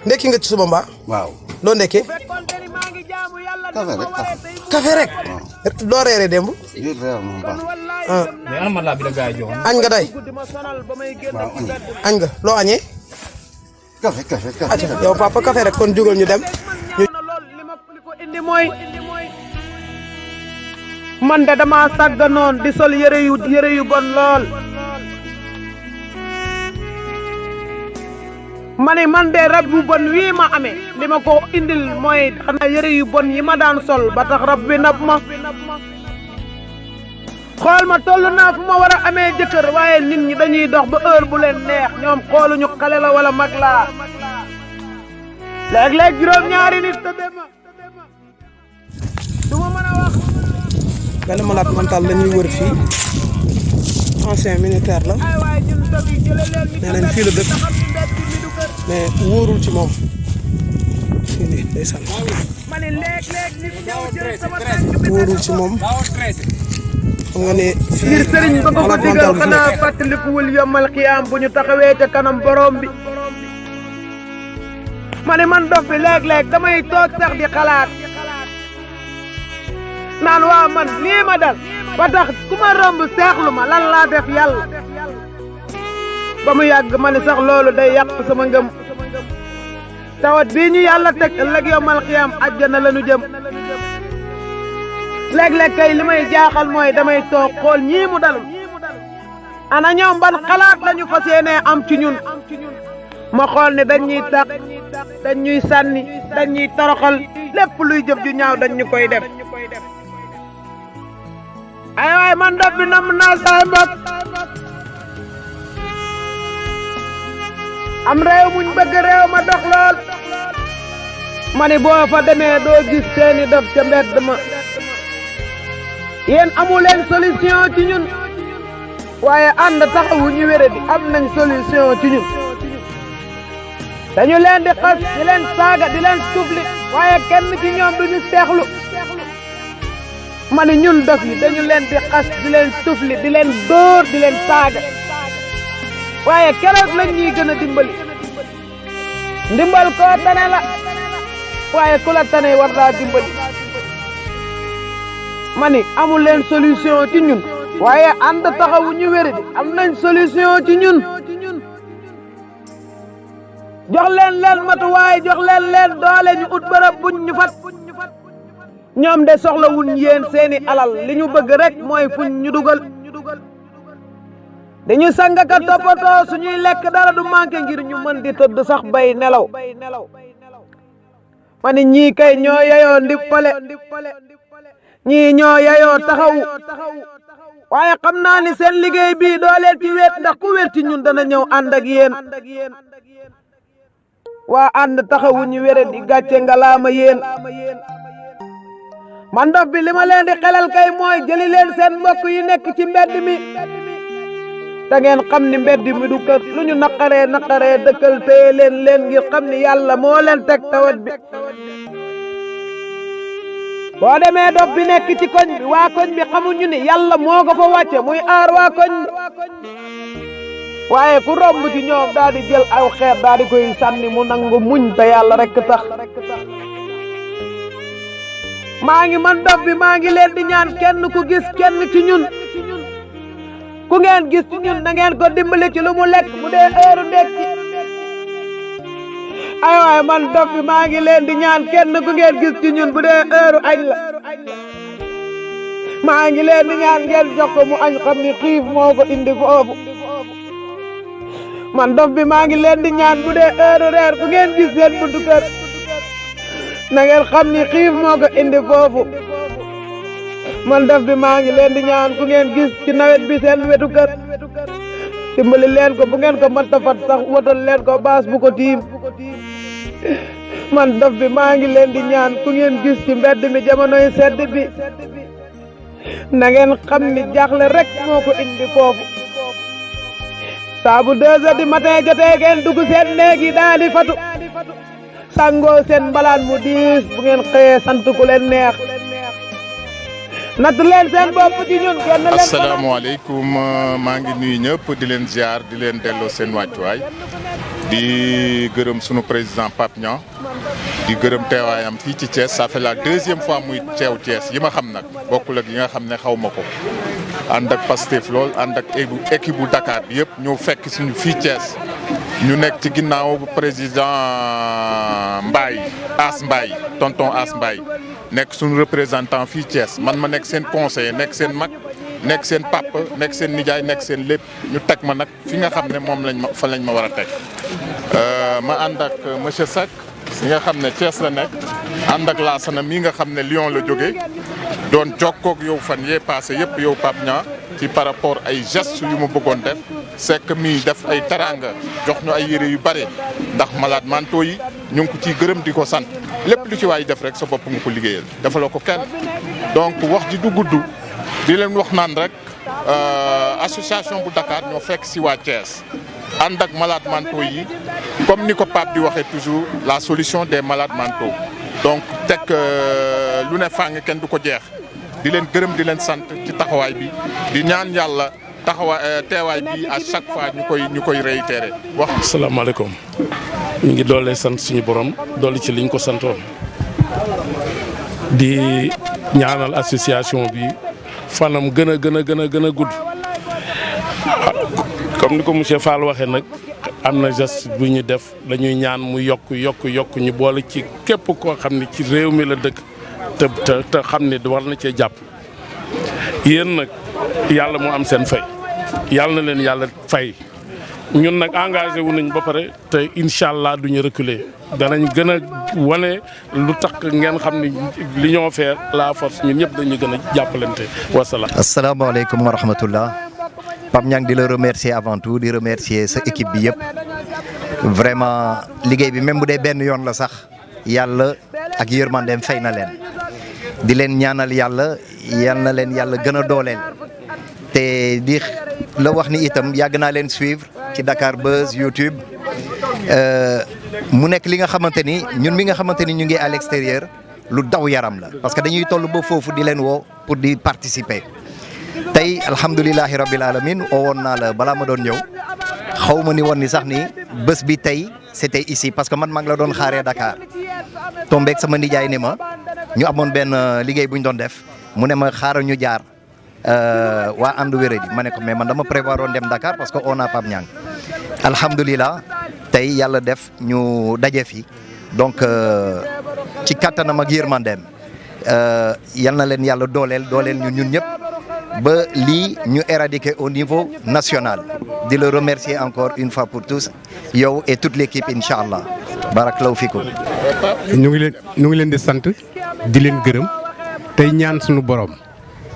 S5: ndekki nga ci suba mbaa.
S14: waaw.
S5: loo ndekkee.
S14: café rek café.
S5: café rek. loo reeree démb.
S14: lii reer moom baax.
S5: ah.
S12: mais ana matelas bi la gars yi joxoon.
S5: añ nga day.
S14: waaw
S5: añ nga loo añee.
S14: café café café.
S5: acca yow papa café rek kon jógal ñu dem.
S15: indi mooy man de dama sàgganoon di sol yëre yu bon lool ma ne man de rab bu bon wii ma amee li ma ko indil mooy xanaa yëre yu bon yi ma daan sol ba tax rab bi nab ma xool ma toll naa fu ma war a amee jëkkër waaye nit ñi dañuy dox ba heure bu leen neex ñoom xooluñu xale la wala mag laa léeg-léeg juróom-ñaari nit te dem
S5: benn malade mental la ñuy wër fii ancien militaire la nee nañ fii la dëkk mais wóorul ci moom fii nii ndeysaan wóorul ci moom xam nga ne
S15: ngir sëriñ ba ko digal xanaa fàttalikuwul yombal xiyaam bu ñu taxawee ca kanam borom bi ma ne man dof bi léeg-léeg damay toog sax di xalaat naan waa man lii ma dal ba tax ku ma romb seexlu ma lan laa def yàlla ba mu yàgg ma ne sax loolu day yàq sama ngëm tawat bii ñu yàlla teg ëllëg yombal xiyaam àjjana la ñu jëm léeg-léeg kay li may jaaxal mooy damay toog xool ñii mu dalul ana ñoom ban xalaat lañu fas yéenee am ci ñun ma xool ne dañ ñuy tax dañ ñuy sànni dañ ñuy toroxal lépp luy jëf ju ñaaw dañ ñu koy def ay waay man dof bi nam naa saay mbokk am réew muñ bëgg réew ma dox lool ma ni boo fa demee doo gis seeni dof ca mbedd ma yéen amu leen solution ci ñun waaye ànd taxawu ñu wéré di am nañ solution ci ñun dañu leen di xas di leen saaga di leen tufli waaye kenn ci ñoom duñu seexlu ma ni ñun dof yi dañu leen di xas di leen tufli di leen dóor di leen saaga waaye keroog lañ ñuy gën a dimbali ndimbal koo tane la waaye ku la tane war laa dimbali ma ni amul leen solution ci ñun waaye ànd taxawu ñu wéri di am nañ solution ci ñun jox leen matuwaay jox leen doole ñu ut bërëb buñ ñu fat ñoom de soxlawuñ yéen seeni alal li ñu bëgg rek mooy fuñ ñu dugal dañu sangaka toppatoo suñuy lekk dara du manqué ngir ñu mën di tëdd sax bay nelaw ma ni ñii kay ñoo yayoo ndippale ñii ñoo yayoo taxawu waaye xam naa ni seen liggéey bii doo leen ci wéet ndax ku wéet ci ñun dana ñëw ànd ak yéen waa ànd taxawu ñu wére di gàcce ngalaama yéen man dof bi li ma leen di xelal kay mooy jëli leen seen mbokk yi nekk ci mbedd mi da ngeen xam ni mbedd mi du kër lu ñu naqaree dëkkal téye leen ngir xam ni yàlla moo leen teg tawat bi boo demee dof bi nekk ci koñ bi waa koñ bi xamuñu ni yàlla moo ko fa wàcce muy aar waa koñ bi waaye ku romb ci ñoom daal di jël aw xeer daal di koy sànni mu nangu muñ te yàlla rek tax man dof bi maa ngi leen di ñaan kenn ku gis kenn ci ñun ku ngeen gis ci ñun na ngeen ko dimbali ci lu mu lekk bu dee heure ndekki ay waay man dof bi maa ngi leen di ñaan kenn ku ngeen gis ci ñun bu dee heure añ la maa ngi leen di ñaan ngeen jox ko mu añ xam ni xiif moo ko indi foofu man dof bi maa ngi leen di ñaan bu dee heure reer ku ngeen gis seen buntu kër na ngeen xam ni xiif moo ko indi foofu man dof bi maa ngi leen di ñaan ku ngeen gis ci nawet bi seen wetu kër dimbali leen ko bu ngeen ko mën ta fat sax wotal leen ko baas bu ko tiim man dof bi maa ngi leen di ñaan ku ngeen gis ci mbedd mi jamonoy sedd bi na ngeen xam ni jaaxle rek moo ko indi foofu saa bu 2 heures du matin jotee ngeen dugg seen néeg yi daal di fatu sàngoo seen mbalaan mu diis bu ngeen xëyee sant ku leen neex natt leen seen bopp ci ñun kenn leen.
S16: asalaamaaleykum maa ngi nuyu ñëpp di leen ziar di leen delloo seen wàccuwaay di gërëm sunu président Pape Niang di gërëm teewaayam fii ci Thiès ça fait la deuxième fois muy teew Thiès yi ma xam nag bokkul ak yi nga xam ne xaw ma ko ànd ak Pastef lool ànd ak équipe bu Dakar bi yëpp ñëw fekk suñu fii Thiès ñu nekk ci ginnaaw président Mbaye As Mbaye tonton As Mbaye nekk suñu représentant fii Thiès man ma nekk seen conseiller nekk seen mag nekk seen papa nekk seen nijaay nekk seen lépp ñu teg ma nag fi nga xam ne moom fa lañ ma war a teg ma ànd ak monsieur Seck mi nga xam ne Thiès la nekk ànd ak Laasana mi nga xam ne Lyon la jógee doon jokkoog yow fan yee passé yëpp yow Pape Niang ci par rapport ay gestes yu ma bëggoon def Seck mi def ay teranga jox ñu ay yére yu bare ndax malade mentaux yi ñu ngi ko ciy gërëm di ko sant lépp lu ci waay def rek sa bopp nga ko liggéeyal defaloo ko kenn donc wax ji du gudd di leen wax naan rek association bu Dakar ñoo fekk si waa Thiès ànd ak malades mentaux yi comme ni ko Pape di waxee toujours la solution des malades mentaux donc teg lu ne fàng kenn du ko jeex di leen gërëm di leen sant ci taxawaay bi di ñaan yàlla taxawaay teewaay bi à chaque fois ñu koy réitérer wax.
S17: asalaamaaleykum ñu ngi doole sant suñu borom doole ci liñ ko santoon di ñaanal association bi fanam gën a gudd comme ni ko monsieur Fall waxee nag am na geste bu ñu def dañuy ñaan mu yokk ñu boole ci képp koo xam ne ci réew mi la dëkk te xam ne war na cee jàpp yéen nag yàlla moo am seen fay yàlla na leen yàlla fay ñun nag engagé wu nañ ba pare te incha allah duñu reculer danañ gën a wane lu tax ngeen xam ni l'union fait la force ñun ñëpp dañu gën a jàppalante wasalaam.
S18: asalaamaaleykum wa rahmatullah Pape Niang di la remercier avant tout di remercier sa équipe bi yëpp vraiment liggéey bi même bu dee benn yoon la sax yàlla ak yërmandeem fay na leen di leen ñaanal yàlla yal na leen yàlla gën a dooleel te di la wax ni itam yàgg naa leen suivre ci Dakar Buzz YouTube mu nekk li nga xamante ni ñun mi nga xamante ni ñu ngi à l'extérieur lu daw yaram la parce que dañuy toll ba foofu di leen woo pour di participer tey alhamdulilahi rabbil alamin oo woon naa la balaa ma doon ñëw xaw ma ni woon ni sax ni bés bi tey c'était ici parce que man maa ngi la doon xaaree Dakar tombeeg sama nijaay ni ma ñu amoon benn liggéey bu ñu doon def mu ne ma xaaral ñu jaar waa ànd wéradi ma ne ko mais man dama prévoir woon dem Dakar parce que on a Pape Niang alhamdulilah tey yàlla def ñu daje fi donc ci kattanam ak yërmandeem yal na leen yàlla dooleel ñun ñëpp ba lii ñu éradiquer au niveau national di la remercier encore une fois pour tous yow et toute l'équipe incha allah barakallahu fikum.
S19: ñu ngi leen di sant di leen gërëm tey ñaan suñu borom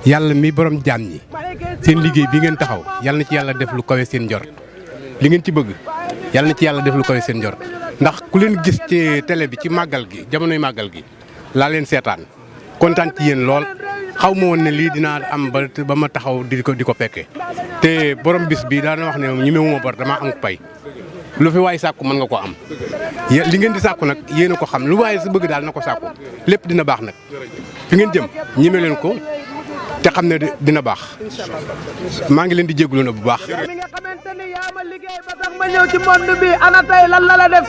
S19: yàlla mi borom jaam ñi seen liggéey bi ngeen taxaw yàlla na ci yàlla def lu kawe seen njort li ngeen ci bëgg yàlla na ci yàlla def lu kawe seen njort ndax ku leen gis ci télé bi ci màggal gi jamonoy màggal gi laa leen seetaan kontaan ci yéen lool xaw ma woon ne lii dinaa am ba ma taxaw di ko fekkee te borom bis bi daana wax ne ñi mewuma bor damaa am pay lu fi waay sàkku mën nga ko am li ngeen di sàkku nag yéen a ko xam lu waaye sa bëgg daal na ko sàkku lépp dina baax nag fi ngeen jëm ñime leen ko te xam ne dina baax maa ngi leen di jégalu na bu baax.
S15: mi nga xamante ni yaa ma liggéey ba tax ma ñëw ci monde bi ana tey lan la def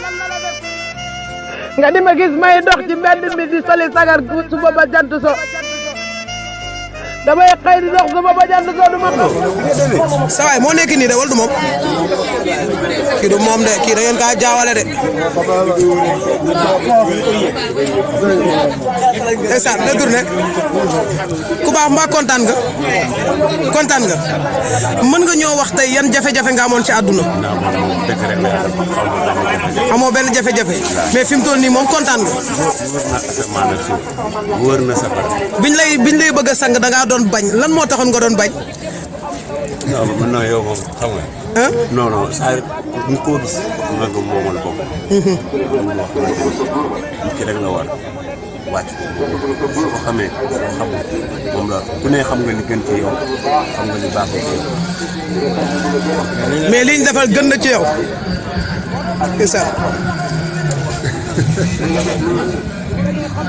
S15: nga di ma gis may dox ci mbedd mi di soli sagar suba ba jant so damay xëy di dox suba ba jant so du ma ko.
S5: sa waay moo nekk nii de wala du moom kii du moom de kii da ngeen kaa jaawale de. ndeysaan la tourné ku baax mbaa kontaan nga mën nga ñoo wax tey yan jafe-jafe nga amoon ci àdduna. amoo benn jafe-jafe mais fi mu toll nii moom kontaan nga.
S10: wóor na safar.
S5: biñ lay bëgg a sang da ngaa doon bañ lan moo taxoon nga doon bañ.
S10: non yow moom xam nga. non saa ñu ko gis nga ko moomal ko. ki rek la war wàcc soo ko xamee xam moom la ku ne xam nga li gën ci yow xam nga li baaxul ci yow.
S5: mais liñ defal gën na ci yow. c'est ça.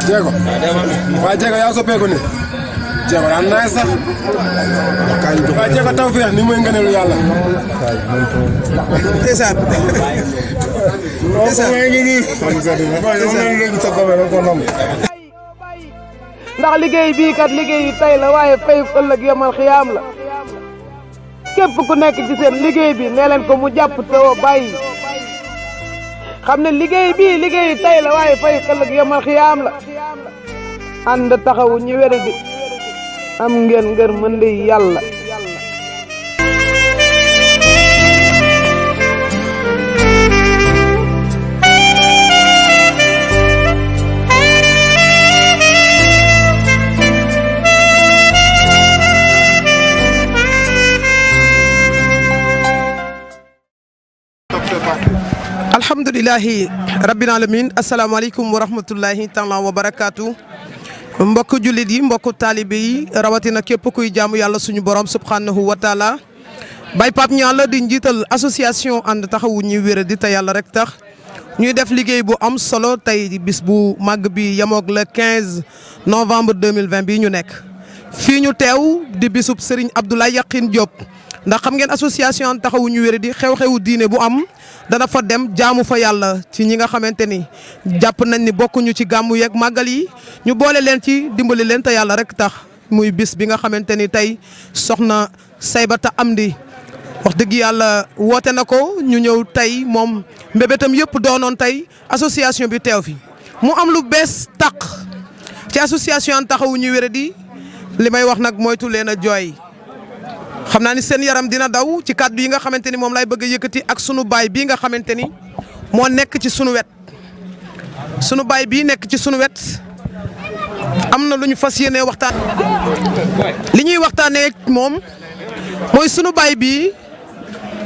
S20: Jéego waaye Jéego yaa soppeeku ni Jéego daan naay sax waaye Jéego taw feex ni mooy ngëneelu yàlla
S5: ndeysaan
S15: ndax liggéey bii kat liggéey tey la waaye fay ëllëg yamal xiyaam la képp ku nekk ci seen liggéey bi nee leen ko mu jàpp tawoo bàyyi xam ne liggéey bii liggéey tey la waaye fay ëllëg yamal xiyaam la ànd taxawu ñu wéré di am ngeen ngër mën di yàlla
S5: alhamdulilahi rabbil alamin asalaamaaleykum wa rahmatullahi taala wa barakaatu mbokk jullit yi mbokk taalibe yi rawatina képp kuy jaamu yàlla suñu borom subhanahu wa taala Baye Pape Niang la di njiital association ànd taxawu ñi wér di te yàlla rek tax ñuy def liggéey bu am solo tey bis bu màgg bi yemoog le 15 novembre 2020 bii ñu nekk fii ñu teew di bisub Serigne Abdoulaye Yakhine Diop ndax xam ngeen association ànd taxawu ñu wér di xew-xewu diine bu am dana fa dem jaamu fa yàlla ci ñi nga xamante ni jàpp nañ ni bokkuñu ci gàmmu yeeg màggal yi ñu boole leen ci dimbali leen te yàlla rek tax muy bis bi nga xamante ni tey soxna Saybata Amdi wax dëgg yàlla woote na ko ñu ñëw tey moom mbébétam yëpp doonoon tey association bi teew fi mu am lu bees tàq ci association taxawu ñu wéradi li may wax nag moytu leen a jooy xam naa ni seen yaram dina daw ci kàddu yi nga xamante ni moom lay bëgg a yëkkati ak sunu baay bii nga xamante ni moo nekk ci sunu wet sunu baay bii nekk ci sunu wet am na lu ñu fas yéenee waxtaan. li ñuy waxtaanee moom mooy sunu baay bii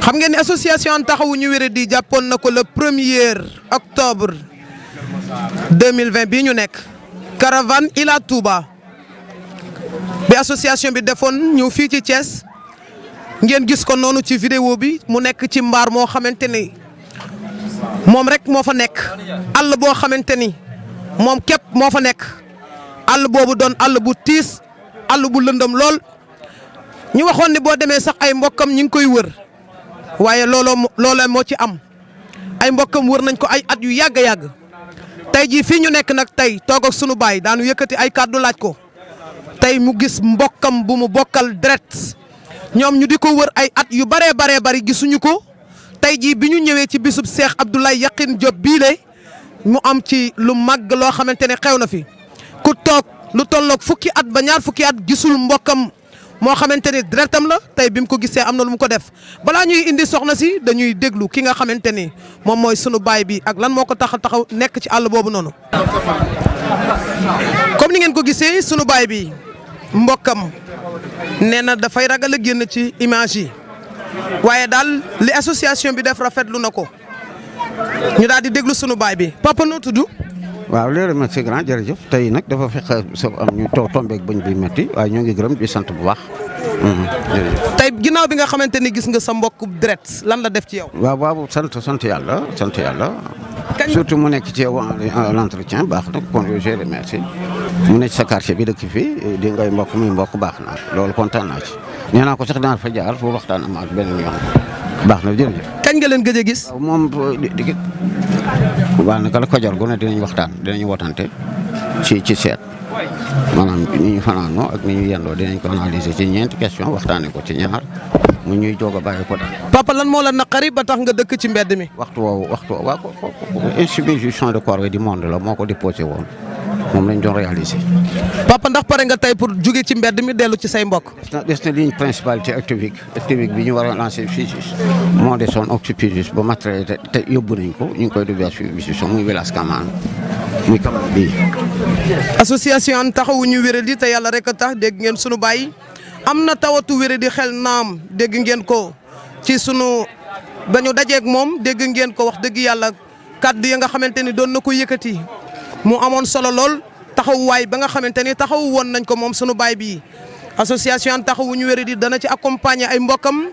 S5: xam ngeen ni association taxawu ñu wéradi jàppoon na ko le 1er octobre 2020 bii ñu nekk caravane Ila Touba bi association bi defoon ñëw fii ci Thiès. ngeen gis ko noonu ci vidéo bi mu nekk ci mbaar moo xamante ni moom rek moo fa nekk àll boo xamante ni moom képp moo fa nekk àll boobu doon àll bu tiis àll bu lëndëm lool ñu waxoon ni boo demee sax ay mbokkam ñu ngi koy wër waaye looloo moo ci am ay mbokkam wër nañ ko ay at yu yàgg a yàgg tey jii fii ñu nekk nag tey toog ak sunu baay daanu yëkkati ay kàddu laaj ko tey mu gis mbokkam bu mu bokkal deret ñoom ñu di ko wër ay at yu baree bari gisuñu ko tey jii bi ñu ñëwee ci bisub Cheikh Abdoulaye Yakhine Diop bii le mu am ci lu màgg loo xamante ne xew na fi ku toog lu tolloog fukki at ba ñaar fukki at gisul mbokkam moo xamante ni deretam la tey bi mu ko gisee am na lu mu ko def balaa ñuy indi soxna si dañuy déglu ki nga xamante ni moom mooy sunu baay bi ak lan moo ko taxaw nekk ci àll boobu noonu. comme ni ngeen ko gisee sunu baay bi mbokkam nee na dafay ragal a génn ci image yi waaye daal li association bi def rafetlu na ko ñu daal di déglu sunu baay bi papa noo tudd.
S14: waaw léegi merci grand jërëjëf tey nag dafa fekk so am ñu tombeeg bañ bi metti waaye ñoo ngi gërëm di sant bu baax. jërëjëf.
S5: tey ginnaaw bi nga xamante ni gis nga sa mbokk deret lan la def ci yow.
S14: waaw sant yàlla sant yàlla. surtout mu nekk ci yow l'entretien baax na kon je remercie mu nekk sa quartier bi dëkk fii di ngay mbokk muy mbokk baax na loolu kontaan naa ci nee naa ko sax daan fa jaar pour waxtaan am ak beneen yoon baax na jërëjëf.
S5: kañ nga leen gëj a gis.
S14: moom waaw naka la ko jar gu ne dinañ waxtaan dinañ wootante ci seet maanaam ni ñu fanaanoo ak ni ñu yendoo dinañ ko analyser ci ñeenti question waxtaanee ko ci ñaar mu ñuy joog a bàyyi ko daal.
S5: papa lan moo la naqari ba tax nga dëkk ci mbedd mi.
S14: waxtu woowu waaw institution de corps du monde la moo ko déposé woon moom lañ doon réalisé.
S5: papa ndax pare nga tey pour jóge ci mbedd mi dellu ci say mbokk.
S14: des na ligne principale ci activité bi ñu war a lancé fii moo desoon octupus ba matériel te yóbbu nañ ko ñu ngi koy dugal si muy village Kamaan muy Kamaan bii.
S5: association taxawu ñu wéradi te yàlla rek a tax dégg ngeen sunu baay am na tawatu wéradi xel naam dégg ngeen ko ci sunu ba ñu dajeeg moom dégg ngeen ko wax dëgg yàlla kàddu ya nga xamante ni doon na ko yëkkati mu amoon solo lool taxawuwaay ba nga xamante ni taxawu woon nañ ko moom sunu baay bii association taxawu ñu wéradi dana ci accompagner ay mbokkam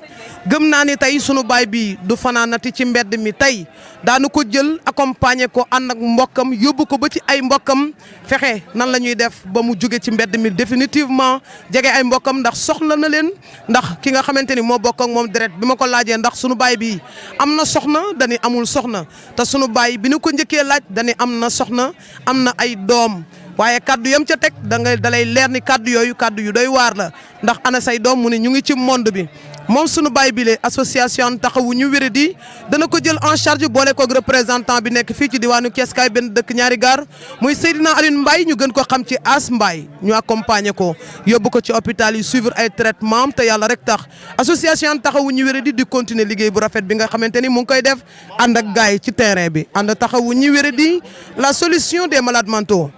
S5: gëm naa ni tey sunu baay bi du fanaanati ci mbedd mi tey daanu ko jël accompagner ko ànd ak mbokkam yóbbu ko ba ci ay mbokkam fexe nan la ñuy def ba mu jóge ci mbedd mi définitivement jege ay mbokkam ndax soxla na leen ndax ki nga xamante ni moo bokk ak moom deret bi ma ko laajee ndax sunu baay bi am na soxna dañuy amul soxna te sunu baay bi nu ko njëkkee laaj dañuy am na soxna am na ay doom waaye kaddu yam ca teg dalay leer ni kaddu yooyu kaddu yu doy waar la ndax ana say doom mu ne ñu ngi ci monde bi moom sunu baay bi le association taxawu ñu wéradi dana ko jël en charge boole koog représentant bi nekk fii ci diwaanu Thiès kaay benn dëkk ñaari gaar muy Seydina Alioune Mbaye ñu gën ko xam ci As Mbaye ñu accompagner ko yóbbu ko ci hôpital yi suivre ay traitement te yàlla rek tax association taxawu ñu wéradi di continuer liggéey bu rafet bi nga xamante ni mu ngi koy def ànd ak gars yi ci terrain bi ànd taxawu ñu wéradi la solution des malades mentaux.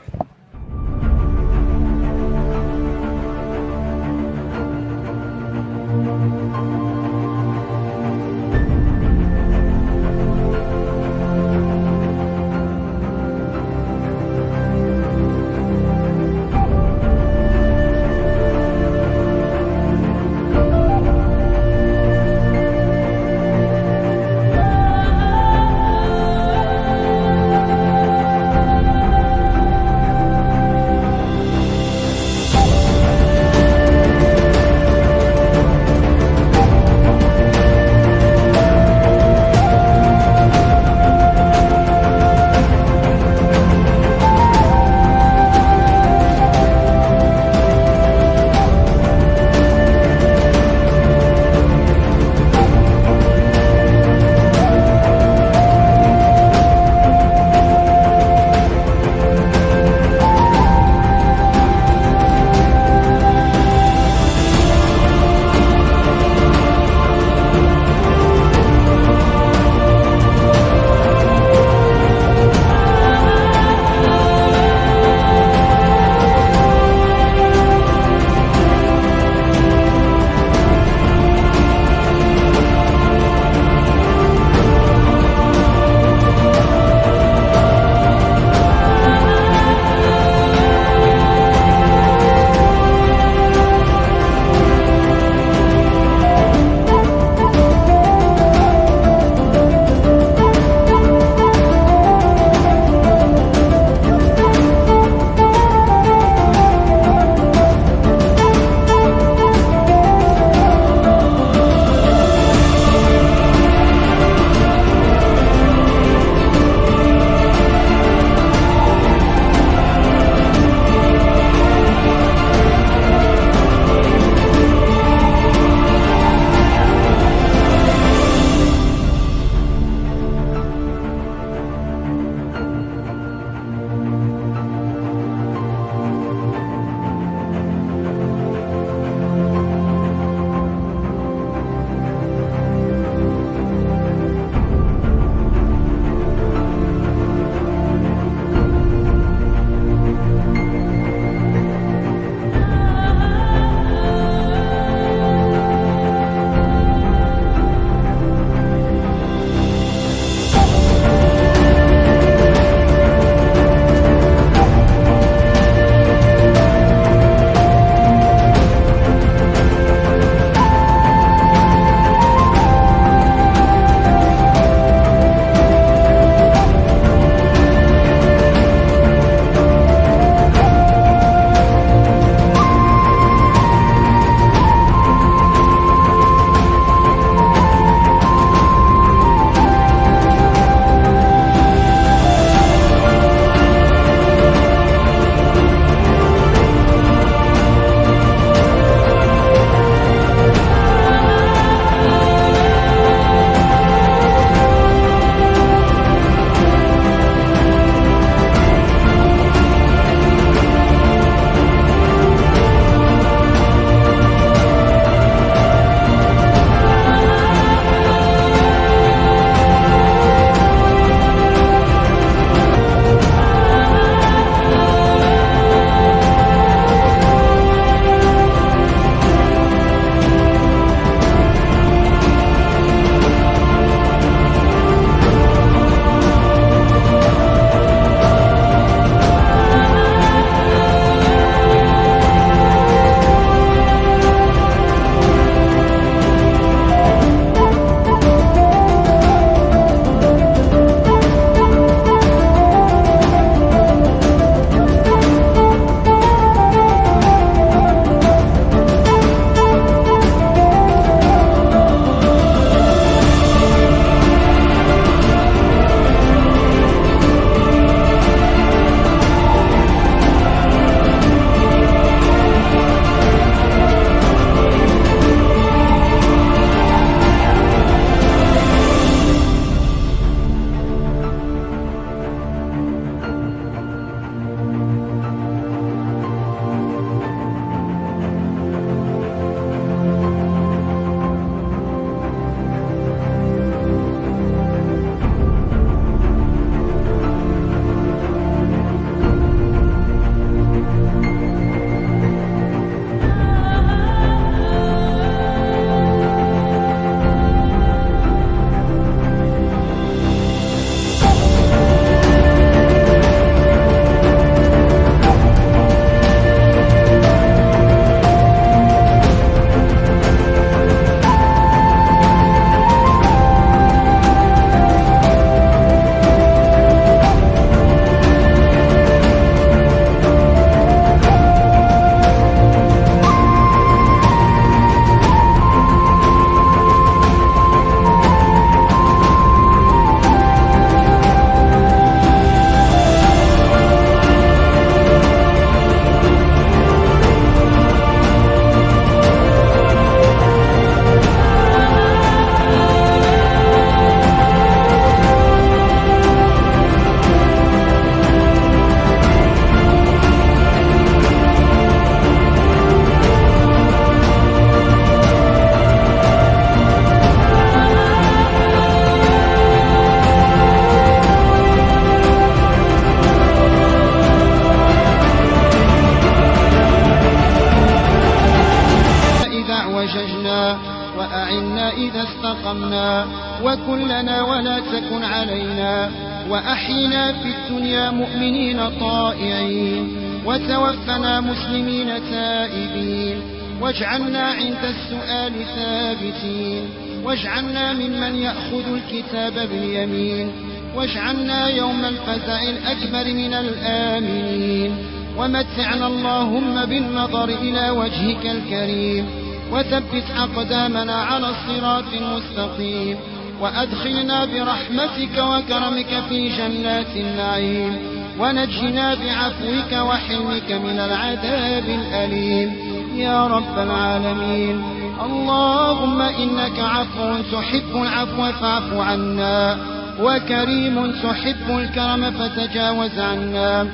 S1: إذا استقمنا وكن لنا ولا تكن علينا وأحينا في الدنيا مؤمنين طائعين وتوفنا مسلمين تائبين واجعلنا عند السؤال ثابتين واجعلنا ممن يأخذ الكتاب باليمين واجعلنا يوم الفزع الأكبر من الآمنين ومتعنا اللهم بالنظر إلى وجهك الكريم وثبت أقدامنا على الصراط المستقيم وأدخلنا برحمتك وكرمك في جنات النعيم ونجنا بعفوك وحلمك من العذاب الأليم يا رب العالمين. اللهم إنك عفو تحب العفو فاعف عنا وكريم تحب الكرم فتجاوز عنا.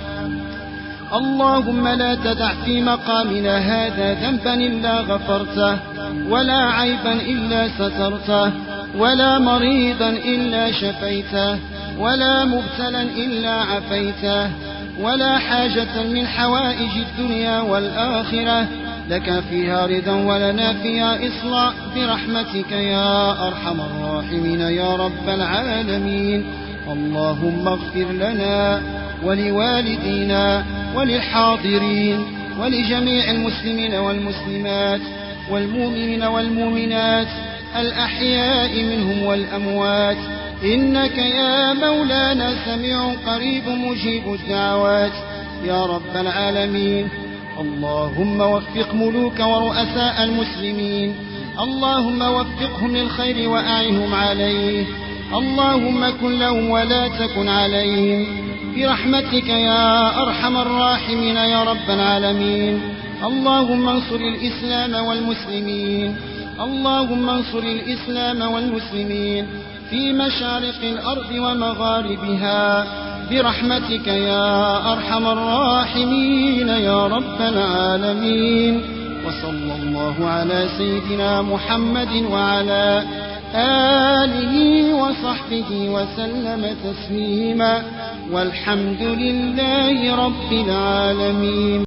S1: اللهم لا تدع في مقامنا هذا ذنبا إلا غفرته ولا عيبا إلا سترته ولا مريضا إلا شفيته ولا مبتلا إلا عفيته ولا حاجة من حوائج الدنيا والآخرة لك فيها رضا ولنا فيها إصلاح برحمتك يا أرحم الراحمين يا رب العالمين. اللهم اغفر لنا ولوالدينا وللحاضرين ولجميع المسلمين والمسلمات والمؤمنين والمؤمنات الأحياء منهم والأموات إنك يا مولانا سميع قريب مجيب الدعوات يا رب العالمين. اللهم وفق ملوك ورؤساء المسلمين اللهم وفقهم للخير وأعنهم عليه اللهم كن لهم ولا تكن عليهم برحمتك يا أرحم الراحمين يا رب العالمين. اللهم انصر الإسلام والمسلمين اللهم انصر الإسلام والمسلمين في مشارق الأرض ومغاربها برحمتك يا أرحم الراحمين يا رب العالمين. وصلى الله على سيدنا محمد وعلى آله وصحبه وسلم تسليما والحمد لله رب العالمين.